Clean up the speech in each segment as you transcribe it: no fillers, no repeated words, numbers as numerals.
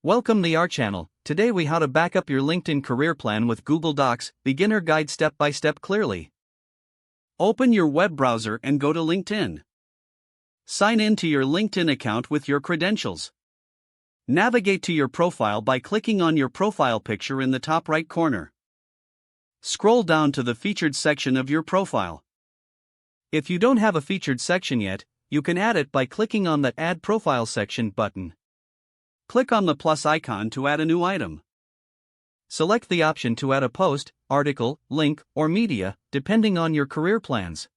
Welcome to our channel. Today we how to back up your LinkedIn career plan with Google Docs, beginner guide step by step clearly. Open your web browser and go to LinkedIn. Sign in to your LinkedIn account with your credentials. Navigate to your profile by clicking on your profile picture in the top right corner. Scroll down to the featured section of your profile. If you don't have a featured section yet, you can add it by clicking on the Add Profile Section button. Click on the plus icon to add a new item. Select the option to add a post, article, link, or media, depending on your career plans.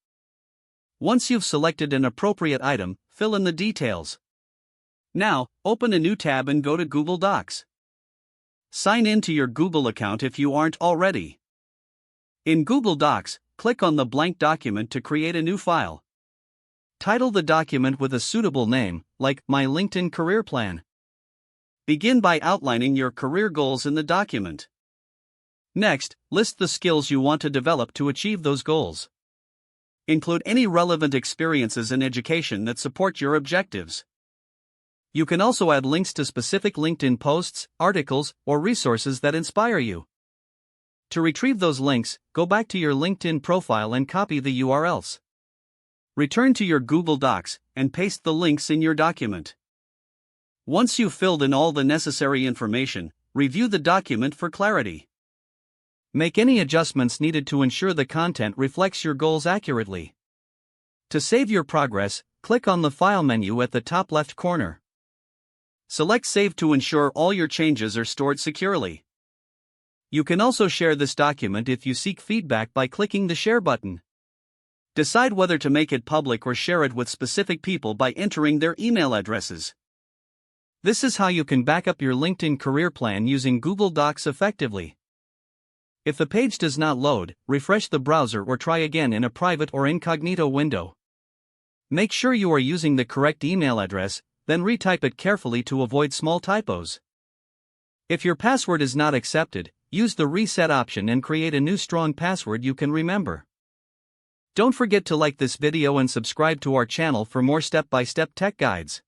Once you've selected an appropriate item, fill in the details. Now, open a new tab and go to Google Docs. Sign in to your Google account if you aren't already. In Google Docs, click on the blank document to create a new file. Title the document with a suitable name, like My LinkedIn Career Plan. Begin by outlining your career goals in the document. Next, list the skills you want to develop to achieve those goals. Include any relevant experiences in education that support your objectives. You can also add links to specific LinkedIn posts, articles, or resources that inspire you. To retrieve those links, go back to your LinkedIn profile and copy the URLs. Return to your Google Docs and paste the links in your document. Once you've filled in all the necessary information, review the document for clarity. Make any adjustments needed to ensure the content reflects your goals accurately. To save your progress, click on the File menu at the top left corner. Select Save to ensure all your changes are stored securely. You can also share this document if you seek feedback by clicking the Share button. Decide whether to make it public or share it with specific people by entering their email addresses. This is how you can back up your LinkedIn career plan using Google Docs effectively. If the page does not load, refresh the browser or try again in a private or incognito window. Make sure you are using the correct email address, then retype it carefully to avoid small typos. If your password is not accepted, use the reset option and create a new strong password you can remember. Don't forget to like this video and subscribe to our channel for more step-by-step tech guides.